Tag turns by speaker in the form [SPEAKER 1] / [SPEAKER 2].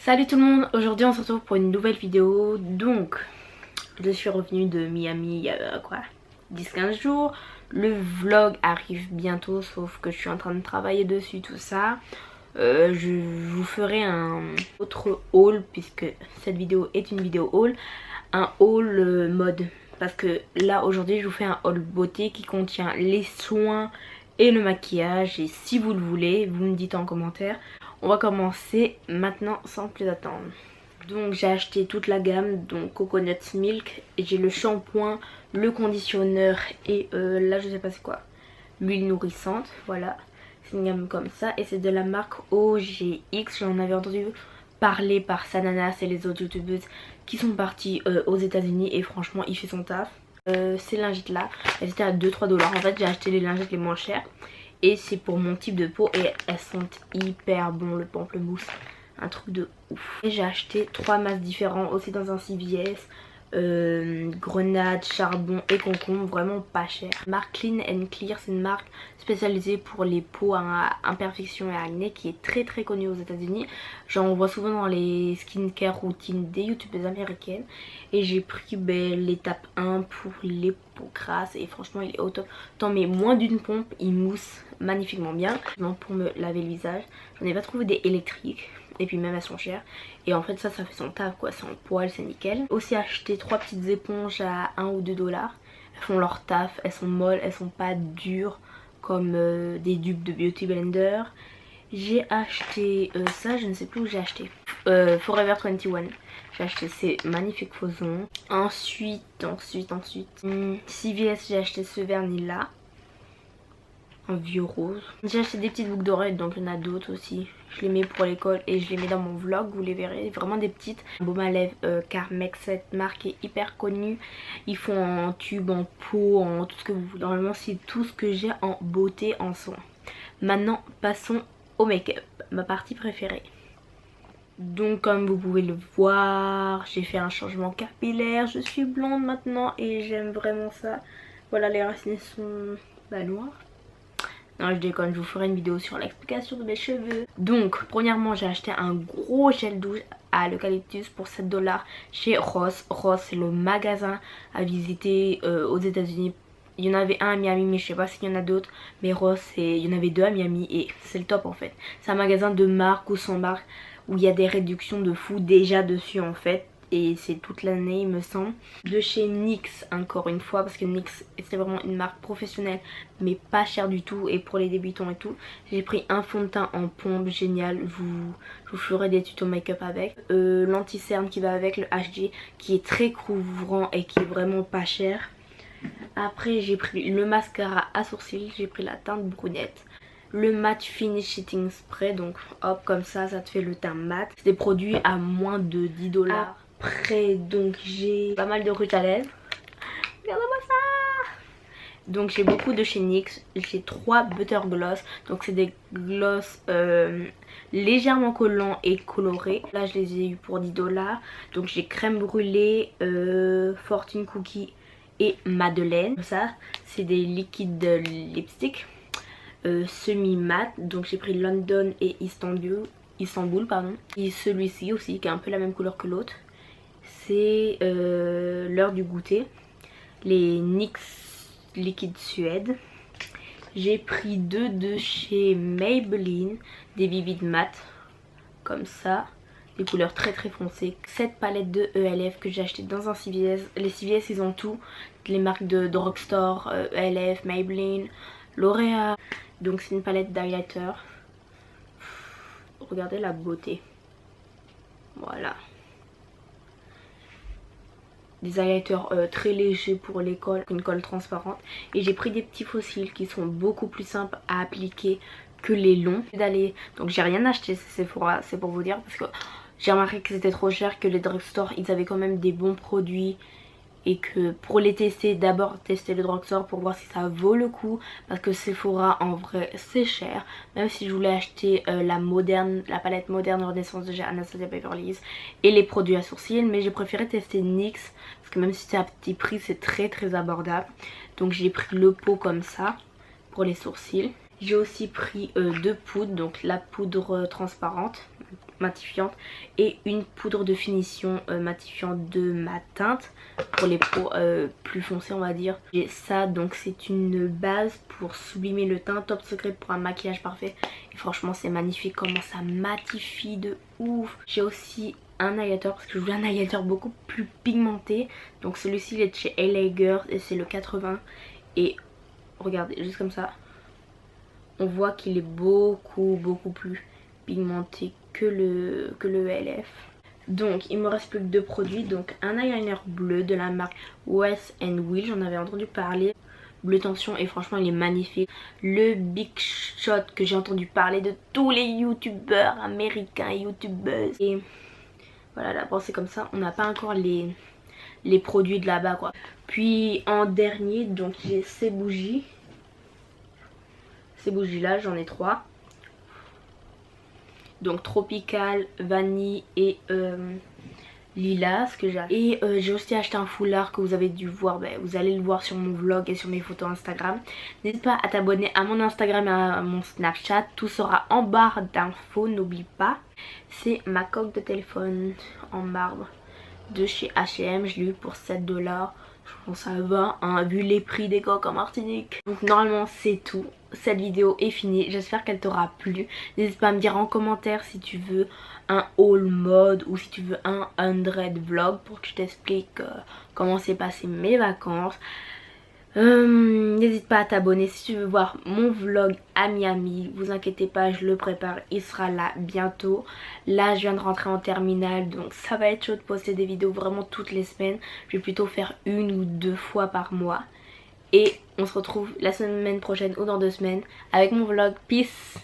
[SPEAKER 1] Salut tout le monde, aujourd'hui on se retrouve pour une nouvelle vidéo. Donc je suis revenue de Miami il y a 10-15 jours. Le vlog arrive bientôt, sauf que je suis en train de travailler dessus, tout ça. Je vous ferai un autre haul, puisque cette vidéo est une vidéo haul. Un haul mode, parce que là aujourd'hui je vous fais un haul beauté qui contient les soins et le maquillage. Et si vous le voulez, vous me dites en commentaire. On va commencer maintenant sans plus attendre. Donc j'ai acheté toute la gamme, donc Coconut Milk. Et j'ai le shampoing, le conditionneur et là je sais pas c'est quoi, l'huile nourrissante. Voilà, c'est une gamme comme ça et c'est de la marque OGX. J'en avais entendu parler par Sananas et les autres youtubeuses qui sont partis aux États-Unis et franchement il fait son taf. Ces lingettes là, elles étaient à 2-3 $. En fait j'ai acheté les lingettes les moins chères. Et c'est pour mon type de peau et elles sont hyper bon, le pamplemousse, un truc de ouf. Et j'ai acheté 3 masques différents aussi dans un CVS, grenade, charbon et concombre, vraiment pas cher. Marque Clean and Clear, c'est une marque spécialisée pour les peaux à imperfections et acné qui est très connue aux États-Unis. J'en vois souvent dans les skincare routines des youtubeuses américaines. Et j'ai pris l'étape 1 pour les peaux grasses et franchement il est au top. T'en mets moins d'une pompe, il mousse magnifiquement bien. Pour me laver le visage, j'en ai pas trouvé des électriques. Et puis même elles sont chères. Et en fait ça fait son taf quoi, c'est en poil, c'est nickel. J'ai aussi acheté 3 petites éponges à 1 ou 2 $. Elles font leur taf, elles sont molles, elles sont pas dures comme des dupes de Beauty Blender. J'ai acheté ça, je ne sais plus où j'ai acheté. Forever 21. J'ai acheté ces magnifiques faux ongles. Ensuite, CVS, j'ai acheté ce vernis là. En vieux rose. J'ai acheté des petites boucles d'oreilles, donc il y en a d'autres aussi. Je les mets pour l'école et je les mets dans mon vlog, vous les verrez. Vraiment des petites. Baume à lèvres Carmex, cette marque est hyper connue. Ils font en tube, en pot, en tout ce que vous voulez. Normalement c'est tout ce que j'ai en beauté, en soin. Maintenant passons au make-up, ma partie préférée. Donc comme vous pouvez le voir, j'ai fait un changement capillaire. Je suis blonde maintenant et j'aime vraiment ça. Voilà, les racines sont noires. Non je déconne, je vous ferai une vidéo sur l'explication de mes cheveux. Donc premièrement j'ai acheté un gros gel douche à l'eucalyptus pour 7 $ chez Ross. Ross c'est le magasin à visiter aux États-Unis. Il y en avait un à Miami mais je sais pas s'il y en a d'autres. Mais Ross il y en avait 2 à Miami et c'est le top en fait. C'est un magasin de marque ou sans marque où il y a des réductions de fou déjà dessus en fait. Et c'est toute l'année il me semble. De chez NYX encore une fois, parce que NYX c'est vraiment une marque professionnelle mais pas chère du tout et pour les débutants et tout. J'ai pris un fond de teint en pompe génial, je vous ferai des tutos make-up avec. L'anti-cerne qui va avec, le HD qui est très couvrant et qui est vraiment pas cher. Après j'ai pris le mascara à sourcils, j'ai pris la teinte brunette. Le matte finish setting spray, donc hop comme ça te fait le teint mat. C'est des produits à moins de 10 $. Après donc j'ai pas mal de rouge à lèvres. Regardez-moi ça. Donc j'ai beaucoup de chez NYX. J'ai 3 butter gloss. Donc c'est des gloss légèrement collants et colorés. Là je les ai eu pour 10 $. Donc j'ai crème brûlée, Fortune Cookie et Madeleine. Ça c'est des liquides lipstick semi-mat. Donc j'ai pris London et Istanbul pardon. Et celui-ci aussi qui est un peu la même couleur que l'autre. C'est l'heure du goûter. Les NYX liquide Suède. J'ai pris 2 de chez Maybelline, des vivides mat comme ça, des couleurs très foncées. Cette palette de ELF que j'ai acheté dans un CVS. Les CVS ils ont tout, les marques de drugstore, ELF, Maybelline, L'Oréal. Donc c'est une palette d'highlighter. Regardez la beauté. Voilà. Des highlighters très légers pour l'école, une colle transparente. Et j'ai pris des petits fossiles qui sont beaucoup plus simples à appliquer que les longs. Donc j'ai rien acheté chez Sephora, c'est pour vous dire, parce que j'ai remarqué que c'était trop cher, que les drugstores ils avaient quand même des bons produits. Et que pour les tester, d'abord tester le drugstore pour voir si ça vaut le coup. Parce que Sephora en vrai c'est cher. Même si je voulais acheter la palette moderne Renaissance de chez Anastasia Beverly Hills et les produits à sourcils. Mais j'ai préféré tester NYX parce que même si c'est à petit prix c'est très abordable. Donc j'ai pris le pot comme ça pour les sourcils. J'ai aussi pris 2 poudres, donc la poudre transparente matifiante et une poudre de finition matifiante de ma teinte pour les peaux plus foncées on va dire. J'ai ça, donc c'est une base pour sublimer le teint, top secret pour un maquillage parfait. Et franchement c'est magnifique comment ça matifie de ouf. J'ai aussi un highlighter parce que je voulais un highlighter beaucoup plus pigmenté. Donc celui-ci il est de chez LA Girls et c'est le 80. Et regardez, juste comme ça, on voit qu'il est beaucoup plus pigmenté que le LF. Donc il me reste plus que 2 produits. Donc un eyeliner bleu de la marque Wet n Wild, j'en avais entendu parler. Bleu tension et franchement il est magnifique. Le Big Shot que j'ai entendu parler de tous les youtubeurs américains et youtubeuses. Et voilà, d'abord c'est comme ça. On n'a pas encore les produits de là-bas quoi. Puis en dernier donc j'ai ces bougies. Ces bougies là j'en ai 3. Donc tropical, vanille et lilas que j'ai. Et j'ai aussi acheté un foulard que vous avez dû voir, vous allez le voir sur mon vlog et sur mes photos Instagram. N'hésite pas à t'abonner à mon Instagram et à mon Snapchat, tout sera en barre d'infos, n'oublie pas. C'est ma coque de téléphone en marbre de chez H&M, je l'ai eu pour 7 $. Je pense que ça va hein, vu les prix des coques en Martinique. Donc normalement c'est tout. Cette vidéo est finie, j'espère qu'elle t'aura plu. N'hésite pas à me dire en commentaire si tu veux un haul mode ou si tu veux un 100 vlog pour que je t'explique comment s'est passé mes vacances. N'hésite pas à t'abonner si tu veux voir mon vlog à Miami. Vous inquiétez pas, je le prépare, il sera là bientôt. Là je viens de rentrer en terminale, donc ça va être chaud de poster des vidéos vraiment toutes les semaines. Je vais plutôt faire 1 ou 2 fois par mois. Et on se retrouve la semaine prochaine ou dans 2 semaines avec mon vlog. Peace!